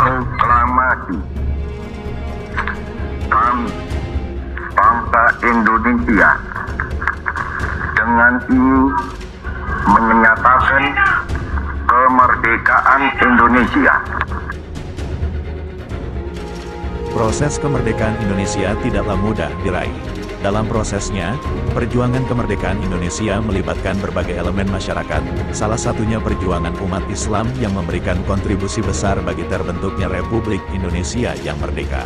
Proklamasi kami, bangsa Indonesia, dengan ini menyatakan kemerdekaan Indonesia. Proses kemerdekaan Indonesia tidaklah mudah diraih. Dalam prosesnya, perjuangan kemerdekaan Indonesia melibatkan berbagai elemen masyarakat, salah satunya perjuangan umat Islam yang memberikan kontribusi besar bagi terbentuknya Republik Indonesia yang merdeka.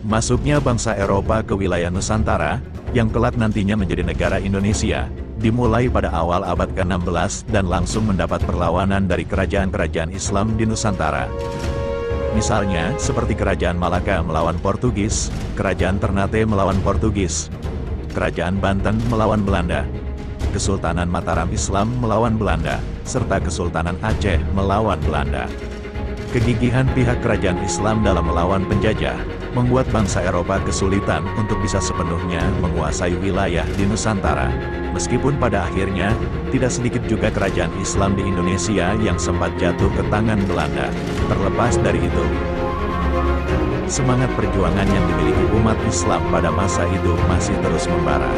Masuknya bangsa Eropa ke wilayah Nusantara, yang kelak nantinya menjadi negara Indonesia, dimulai pada awal abad ke-16 dan langsung mendapat perlawanan dari kerajaan-kerajaan Islam di Nusantara. Misalnya, seperti Kerajaan Malaka melawan Portugis, Kerajaan Ternate melawan Portugis, Kerajaan Banten melawan Belanda, Kesultanan Mataram Islam melawan Belanda, serta Kesultanan Aceh melawan Belanda. Kegigihan pihak kerajaan Islam dalam melawan penjajah, membuat bangsa Eropa kesulitan untuk bisa sepenuhnya menguasai wilayah di Nusantara. Meskipun pada akhirnya, tidak sedikit juga kerajaan Islam di Indonesia yang sempat jatuh ke tangan Belanda. Terlepas dari itu, semangat perjuangan yang dimiliki umat Islam pada masa itu masih terus membara.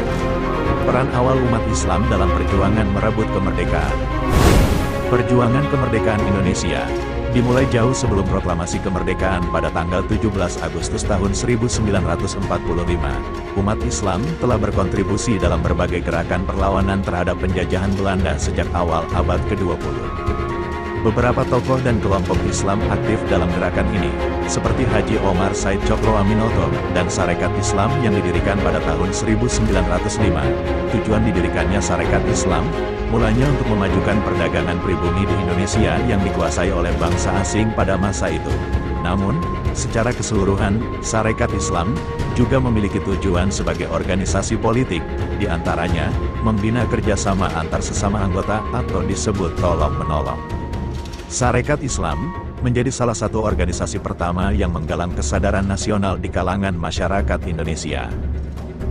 Peran awal umat Islam dalam perjuangan merebut kemerdekaan. Perjuangan kemerdekaan Indonesia dimulai jauh sebelum proklamasi kemerdekaan pada tanggal 17 Agustus tahun 1945. Umat Islam telah berkontribusi dalam berbagai gerakan perlawanan terhadap penjajahan Belanda sejak awal abad ke-20. Beberapa tokoh dan kelompok Islam aktif dalam gerakan ini, seperti Haji Omar Said Cokro Aminoto dan Sarekat Islam yang didirikan pada tahun 1905. Tujuan didirikannya Sarekat Islam mulanya untuk memajukan perdagangan pribumi di Indonesia yang dikuasai oleh bangsa asing pada masa itu. Namun, secara keseluruhan, Sarekat Islam juga memiliki tujuan sebagai organisasi politik, di antaranya membina kerjasama antar sesama anggota atau disebut tolong-menolong. Sarekat Islam menjadi salah satu organisasi pertama yang menggalang kesadaran nasional di kalangan masyarakat Indonesia.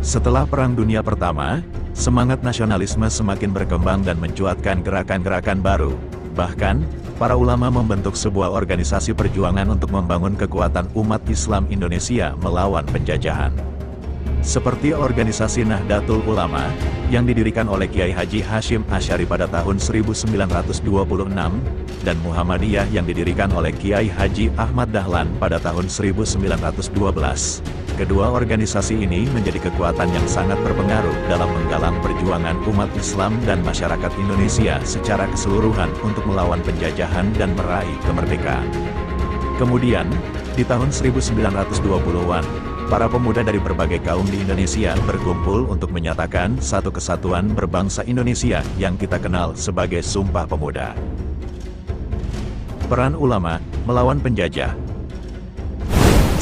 Setelah Perang Dunia Pertama, semangat nasionalisme semakin berkembang dan mencuatkan gerakan-gerakan baru. Bahkan, para ulama membentuk sebuah organisasi perjuangan untuk membangun kekuatan umat Islam Indonesia melawan penjajahan. Seperti organisasi Nahdlatul Ulama, yang didirikan oleh Kiai Haji Hashim Asy'ari pada tahun 1926, dan Muhammadiyah yang didirikan oleh Kiai Haji Ahmad Dahlan pada tahun 1912. Kedua organisasi ini menjadi kekuatan yang sangat berpengaruh dalam menggalang perjuangan umat Islam dan masyarakat Indonesia secara keseluruhan untuk melawan penjajahan dan meraih kemerdekaan. Kemudian, di tahun 1920-an, para pemuda dari berbagai kaum di Indonesia berkumpul untuk menyatakan satu kesatuan berbangsa Indonesia yang kita kenal sebagai Sumpah Pemuda. Peran ulama melawan penjajah.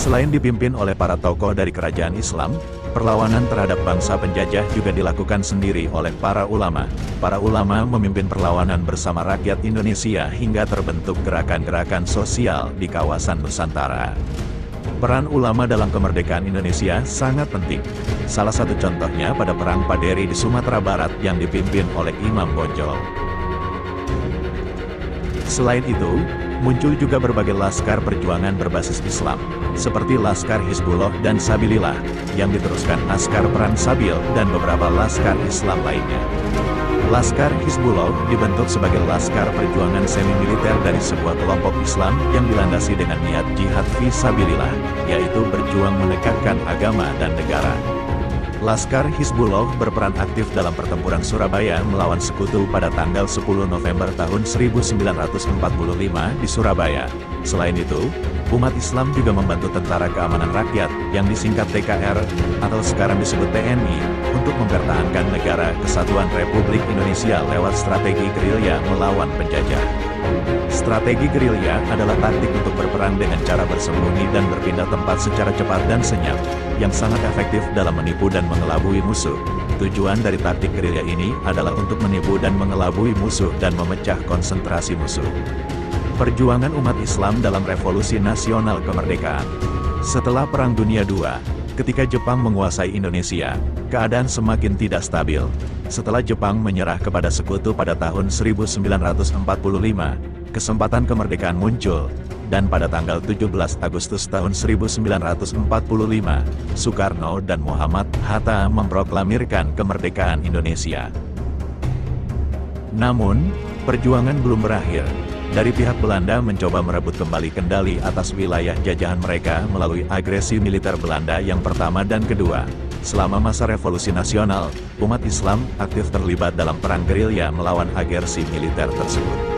Selain dipimpin oleh para tokoh dari kerajaan Islam, perlawanan terhadap bangsa penjajah juga dilakukan sendiri oleh para ulama. Para ulama memimpin perlawanan bersama rakyat Indonesia hingga terbentuk gerakan-gerakan sosial di kawasan Nusantara. Peran ulama dalam kemerdekaan Indonesia sangat penting. Salah satu contohnya pada Perang Paderi di Sumatera Barat yang dipimpin oleh Imam Bonjol. Selain itu, muncul juga berbagai laskar perjuangan berbasis Islam, seperti Laskar Hizbullah dan Sabilillah, yang diteruskan Askar Perang Sabil dan beberapa laskar Islam lainnya. Laskar Hizbullah dibentuk sebagai laskar perjuangan semi-militer dari sebuah kelompok Islam yang dilandasi dengan niat jihad fi sabilillah, yaitu berjuang menegakkan agama dan negara. Laskar Hizbullah berperan aktif dalam pertempuran Surabaya melawan Sekutu pada tanggal 10 November tahun 1945 di Surabaya. Selain itu, umat Islam juga membantu Tentara Keamanan Rakyat yang disingkat TKR atau sekarang disebut TNI untuk mempertahankan negara kesatuan Republik Indonesia lewat strategi gerilya melawan penjajah. Strategi gerilya adalah taktik untuk berperang dengan cara bersembunyi dan berpindah tempat secara cepat dan senyap, yang sangat efektif dalam menipu dan mengelabui musuh. Tujuan dari taktik gerilya ini adalah untuk menipu dan mengelabui musuh dan memecah konsentrasi musuh. Perjuangan umat Islam dalam Revolusi Nasional Kemerdekaan. Setelah Perang Dunia II, ketika Jepang menguasai Indonesia, keadaan semakin tidak stabil. Setelah Jepang menyerah kepada Sekutu pada tahun 1945, kesempatan kemerdekaan muncul, dan pada tanggal 17 Agustus tahun 1945, Soekarno dan Muhammad Hatta memproklamirkan kemerdekaan Indonesia. Namun, perjuangan belum berakhir. Dari pihak Belanda mencoba merebut kembali kendali atas wilayah jajahan mereka melalui agresi militer Belanda yang pertama dan kedua. Selama masa revolusi nasional, umat Islam aktif terlibat dalam perang gerilya melawan agresi militer tersebut.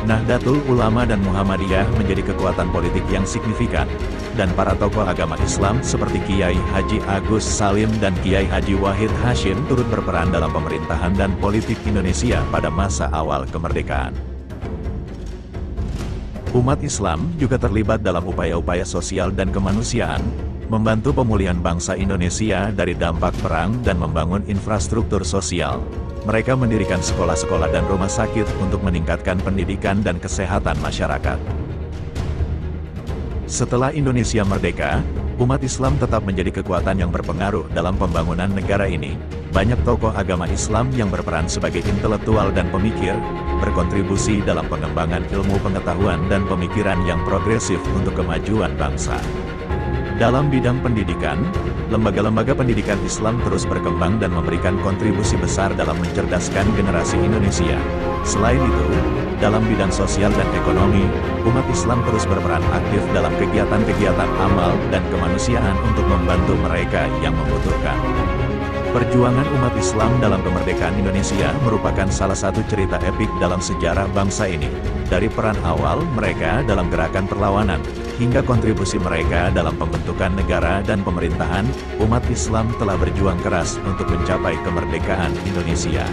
Nahdlatul Ulama dan Muhammadiyah menjadi kekuatan politik yang signifikan, dan para tokoh agama Islam seperti Kiai Haji Agus Salim dan Kiai Haji Wahid Hasyim turut berperan dalam pemerintahan dan politik Indonesia pada masa awal kemerdekaan. Umat Islam juga terlibat dalam upaya-upaya sosial dan kemanusiaan, membantu pemulihan bangsa Indonesia dari dampak perang dan membangun infrastruktur sosial. Mereka mendirikan sekolah-sekolah dan rumah sakit untuk meningkatkan pendidikan dan kesehatan masyarakat. Setelah Indonesia merdeka, umat Islam tetap menjadi kekuatan yang berpengaruh dalam pembangunan negara ini. Banyak tokoh agama Islam yang berperan sebagai intelektual dan pemikir, berkontribusi dalam pengembangan ilmu pengetahuan dan pemikiran yang progresif untuk kemajuan bangsa. Dalam bidang pendidikan, lembaga-lembaga pendidikan Islam terus berkembang dan memberikan kontribusi besar dalam mencerdaskan generasi Indonesia. Selain itu, dalam bidang sosial dan ekonomi, umat Islam terus berperan aktif dalam kegiatan-kegiatan amal dan kemanusiaan untuk membantu mereka yang membutuhkan. Perjuangan umat Islam dalam kemerdekaan Indonesia merupakan salah satu cerita epik dalam sejarah bangsa ini. Dari peran awal mereka dalam gerakan perlawanan, hingga kontribusi mereka dalam pembentukan negara dan pemerintahan, umat Islam telah berjuang keras untuk mencapai kemerdekaan Indonesia.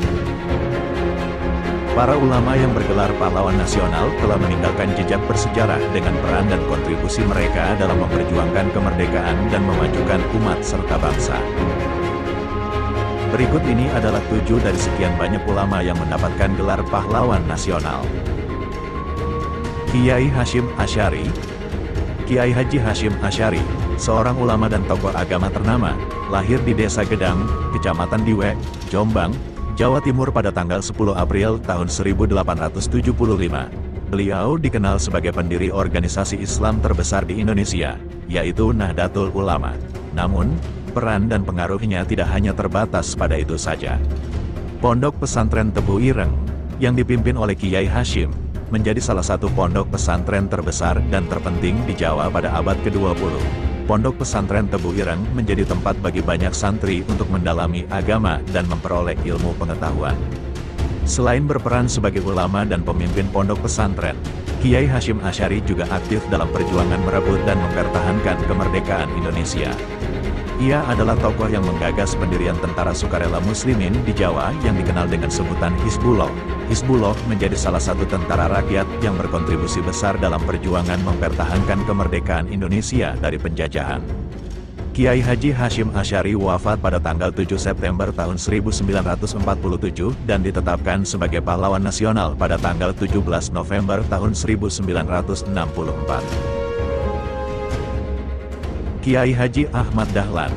Para ulama yang bergelar pahlawan nasional telah meninggalkan jejak bersejarah dengan peran dan kontribusi mereka dalam memperjuangkan kemerdekaan dan memajukan umat serta bangsa. Berikut ini adalah 7 dari sekian banyak ulama yang mendapatkan gelar pahlawan nasional. Kiai Hasyim Asy'ari. Kiai Haji Hasyim Asy'ari, seorang ulama dan tokoh agama ternama, lahir di Desa Gedang, Kecamatan Diwe, Jombang, Jawa Timur pada tanggal 10 April tahun 1875. Beliau dikenal sebagai pendiri organisasi Islam terbesar di Indonesia, yaitu Nahdlatul Ulama. Namun, peran dan pengaruhnya tidak hanya terbatas pada itu saja. Pondok Pesantren Tebu Ireng, yang dipimpin oleh Kiai Hasyim, menjadi salah satu pondok pesantren terbesar dan terpenting di Jawa pada abad ke-20. Pondok Pesantren Tebu Ireng menjadi tempat bagi banyak santri untuk mendalami agama dan memperoleh ilmu pengetahuan. Selain berperan sebagai ulama dan pemimpin pondok pesantren, Kiai Hasyim Asy'ari juga aktif dalam perjuangan merebut dan mempertahankan kemerdekaan Indonesia. Ia adalah tokoh yang menggagas pendirian Tentara Sukarela Muslimin di Jawa yang dikenal dengan sebutan Hizbullah. Hizbullah menjadi salah satu tentara rakyat yang berkontribusi besar dalam perjuangan mempertahankan kemerdekaan Indonesia dari penjajahan. Kiai Haji Hasyim Asy'ari wafat pada tanggal 7 September tahun 1947 dan ditetapkan sebagai pahlawan nasional pada tanggal 17 November tahun 1964. Kiai Haji Ahmad Dahlan.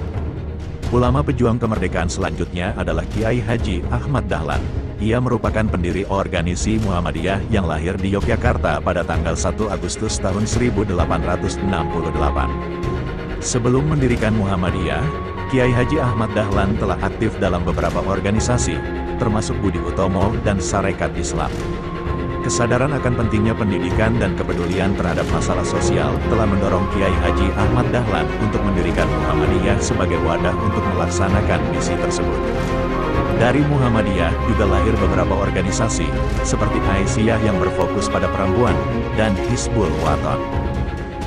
Ulama pejuang kemerdekaan selanjutnya adalah Kiai Haji Ahmad Dahlan. Ia merupakan pendiri organisasi Muhammadiyah yang lahir di Yogyakarta pada tanggal 1 Agustus tahun 1868. Sebelum mendirikan Muhammadiyah, Kiai Haji Ahmad Dahlan telah aktif dalam beberapa organisasi, termasuk Budi Utomo dan Sarekat Islam. Kesadaran akan pentingnya pendidikan dan kepedulian terhadap masalah sosial telah mendorong Kiai Haji Ahmad Dahlan untuk mendirikan Muhammadiyah sebagai wadah untuk melaksanakan misi tersebut. Dari Muhammadiyah juga lahir beberapa organisasi, seperti Aisyah yang berfokus pada perempuan, dan Hizbul Wathan.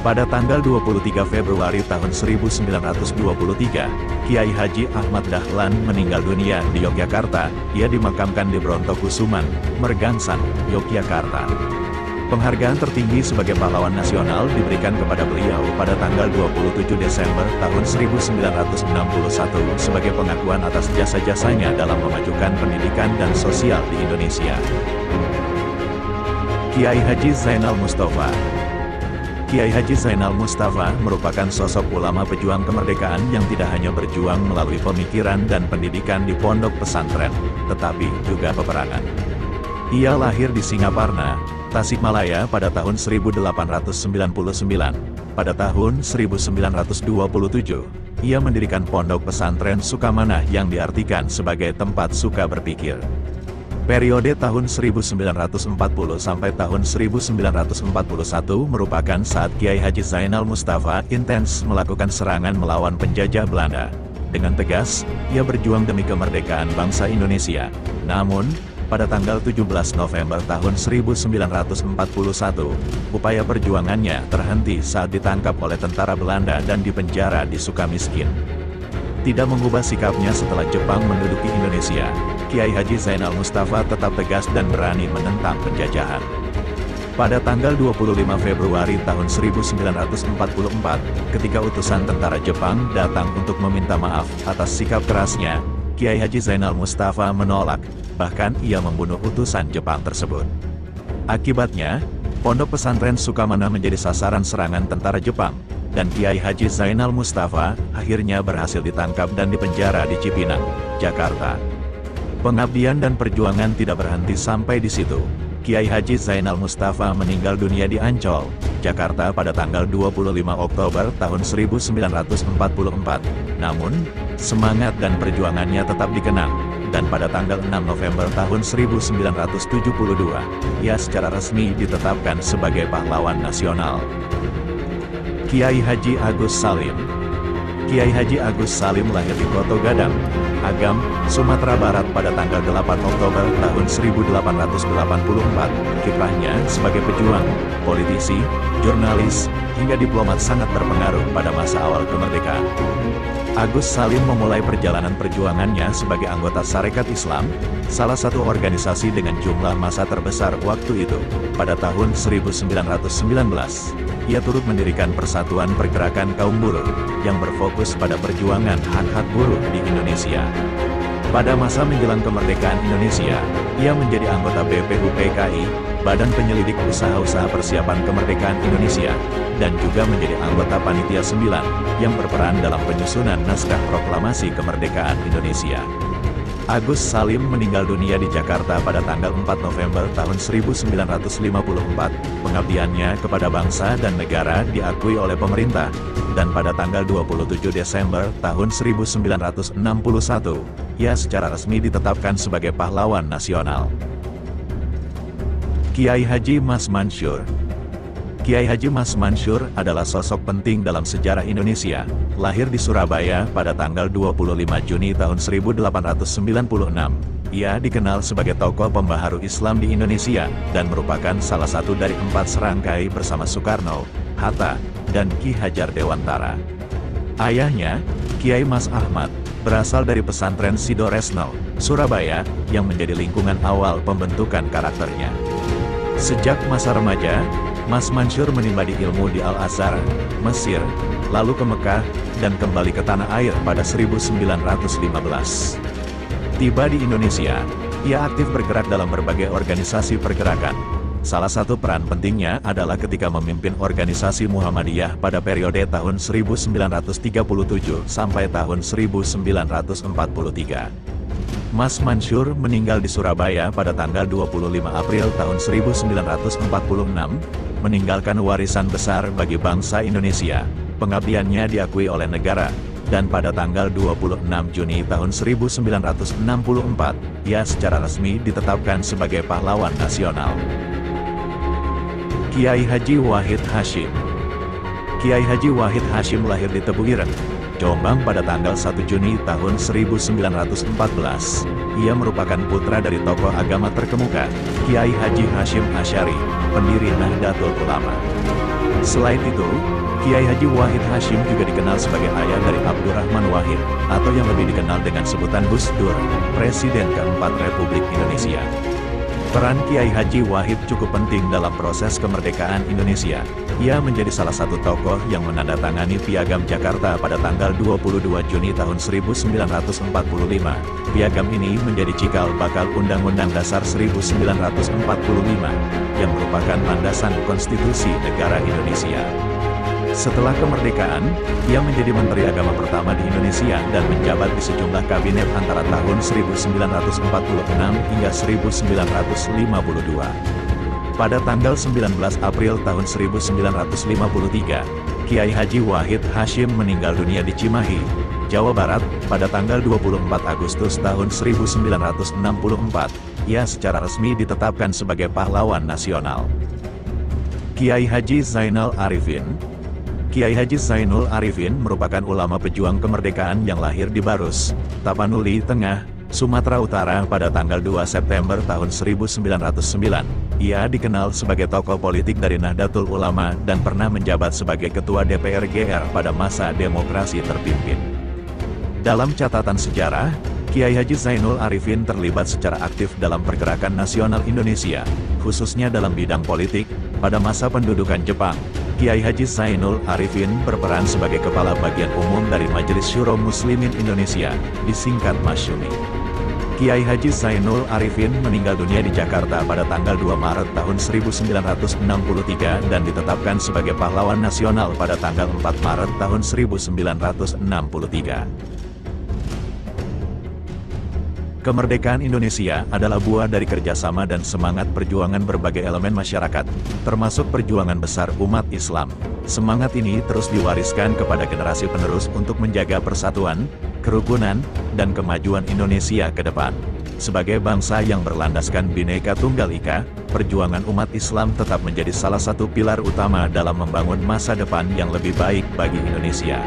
Pada tanggal 23 Februari tahun 1923, Kiai Haji Ahmad Dahlan meninggal dunia di Yogyakarta. Ia dimakamkan di Brontokusuman, Mergansan, Yogyakarta. Penghargaan tertinggi sebagai pahlawan nasional diberikan kepada beliau pada tanggal 27 Desember tahun 1961 sebagai pengakuan atas jasa-jasanya dalam memajukan pendidikan dan sosial di Indonesia. Kiai Haji Zainal Mustafa. Kiai Haji Zainal Mustafa merupakan sosok ulama pejuang kemerdekaan yang tidak hanya berjuang melalui pemikiran dan pendidikan di pondok pesantren, tetapi juga peperangan. Ia lahir di Singaparna, Tasikmalaya pada tahun 1899. Pada tahun 1927, ia mendirikan pondok pesantren Sukamanah yang diartikan sebagai tempat suka berpikir. Periode tahun 1940 sampai tahun 1941 merupakan saat Kiai Haji Zainal Mustafa intens melakukan serangan melawan penjajah Belanda. Dengan tegas, ia berjuang demi kemerdekaan bangsa Indonesia. Namun, pada tanggal 17 November tahun 1941, upaya perjuangannya terhenti saat ditangkap oleh tentara Belanda dan dipenjara di Sukamiskin. Tidak mengubah sikapnya setelah Jepang menduduki Indonesia, Kiai Haji Zainal Mustafa tetap tegas dan berani menentang penjajahan. Pada tanggal 25 Februari tahun 1944, ketika utusan tentara Jepang datang untuk meminta maaf atas sikap kerasnya, Kiai Haji Zainal Mustafa menolak, bahkan ia membunuh utusan Jepang tersebut. Akibatnya, pondok pesantren Sukamanah menjadi sasaran serangan tentara Jepang, dan Kiai Haji Zainal Mustafa akhirnya berhasil ditangkap dan dipenjara di Cipinang, Jakarta. Pengabdian dan perjuangan tidak berhenti sampai di situ. Kiai Haji Zainal Mustafa meninggal dunia di Ancol, Jakarta pada tanggal 25 Oktober tahun 1944. Namun, semangat dan perjuangannya tetap dikenang, dan pada tanggal 6 November tahun 1972, ia secara resmi ditetapkan sebagai pahlawan nasional. Kiai Haji Agus Salim. Kiai Haji Agus Salim lahir di Koto Gadang, Agam, Sumatera Barat pada tanggal 8 Oktober tahun 1884. Kiprahnya sebagai pejuang, politisi, jurnalis, hingga diplomat sangat berpengaruh pada masa awal kemerdekaan. Agus Salim memulai perjalanan perjuangannya sebagai anggota Sarekat Islam, salah satu organisasi dengan jumlah massa terbesar waktu itu. Pada tahun 1919, ia turut mendirikan Persatuan Pergerakan Kaum Buruh, yang berfokus pada perjuangan hak-hak buruh di Indonesia. Pada masa menjelang kemerdekaan Indonesia, ia menjadi anggota BPUPKI, Badan Penyelidik Usaha-Usaha Persiapan Kemerdekaan Indonesia, dan juga menjadi anggota Panitia 9, yang berperan dalam penyusunan naskah proklamasi kemerdekaan Indonesia. Agus Salim meninggal dunia di Jakarta pada tanggal 4 November tahun 1954. Pengabdiannya kepada bangsa dan negara diakui oleh pemerintah, dan pada tanggal 27 Desember tahun 1961, ia secara resmi ditetapkan sebagai pahlawan nasional. Kiai Haji Mas Mansur. Kiai Haji Mas Mansur adalah sosok penting dalam sejarah Indonesia. Lahir di Surabaya pada tanggal 25 Juni tahun 1896. Ia dikenal sebagai tokoh pembaharu Islam di Indonesia, dan merupakan salah satu dari 4 serangkai bersama Soekarno, Hatta, dan Ki Hajar Dewantara. Ayahnya, Kiai Mas Ahmad, berasal dari pesantren Sidoresno, Surabaya, yang menjadi lingkungan awal pembentukan karakternya. Sejak masa remaja, Mas Mansur menimba ilmu di Al-Azhar, Mesir, lalu ke Mekah, dan kembali ke tanah air pada 1915. Tiba di Indonesia, ia aktif bergerak dalam berbagai organisasi pergerakan. Salah satu peran pentingnya adalah ketika memimpin organisasi Muhammadiyah pada periode tahun 1937 sampai tahun 1943. Mas Mansur meninggal di Surabaya pada tanggal 25 April tahun 1946, meninggalkan warisan besar bagi bangsa Indonesia. Pengabdiannya diakui oleh negara, dan pada tanggal 26 Juni tahun 1964, ia secara resmi ditetapkan sebagai pahlawan nasional. Kiai Haji Wahid Hasyim. Kiai Haji Wahid Hasyim lahir di Tebu Ireng, Jombang pada tanggal 1 Juni tahun 1914. Ia merupakan putra dari tokoh agama terkemuka, Kiai Haji Hasyim Asy'ari, pendiri Nahdlatul Ulama. Selain itu, Kiai Haji Wahid Hasyim juga dikenal sebagai ayah dari Abdurrahman Wahid, atau yang lebih dikenal dengan sebutan Gus Dur, Presiden keempat Republik Indonesia. Peran Kiai Haji Wahid cukup penting dalam proses kemerdekaan Indonesia. Ia menjadi salah satu tokoh yang menandatangani Piagam Jakarta pada tanggal 22 Juni tahun 1945. Piagam ini menjadi cikal bakal Undang-Undang Dasar 1945, yang merupakan landasan konstitusi negara Indonesia. Setelah kemerdekaan, ia menjadi Menteri Agama pertama di Indonesia dan menjabat di sejumlah kabinet antara tahun 1946 hingga 1952. Pada tanggal 19 April tahun 1953, Kiai Haji Wahid Hasyim meninggal dunia di Cimahi, Jawa Barat, pada tanggal 24 Agustus tahun 1964. Ia secara resmi ditetapkan sebagai pahlawan nasional. Kiai Haji Zainal Arifin. Kiai Haji Zainul Arifin merupakan ulama pejuang kemerdekaan yang lahir di Barus, Tapanuli Tengah, Sumatera Utara pada tanggal 2 September tahun 1909. Ia dikenal sebagai tokoh politik dari Nahdlatul Ulama dan pernah menjabat sebagai Ketua DPR GR pada masa demokrasi terpimpin. Dalam catatan sejarah, Kiai Haji Zainul Arifin terlibat secara aktif dalam pergerakan nasional Indonesia, khususnya dalam bidang politik. Pada masa pendudukan Jepang, Kiai Haji Zainul Arifin berperan sebagai Kepala Bagian Umum dari Majelis Syuro Muslimin Indonesia, disingkat Masyumi. Kiai Haji Zainul Arifin meninggal dunia di Jakarta pada tanggal 2 Maret tahun 1963 dan ditetapkan sebagai pahlawan nasional pada tanggal 4 Maret tahun 1963. Kemerdekaan Indonesia adalah buah dari kerjasama dan semangat perjuangan berbagai elemen masyarakat, termasuk perjuangan besar umat Islam. Semangat ini terus diwariskan kepada generasi penerus untuk menjaga persatuan, kerukunan, dan kemajuan Indonesia ke depan. Sebagai bangsa yang berlandaskan Bhinneka Tunggal Ika, perjuangan umat Islam tetap menjadi salah satu pilar utama dalam membangun masa depan yang lebih baik bagi Indonesia.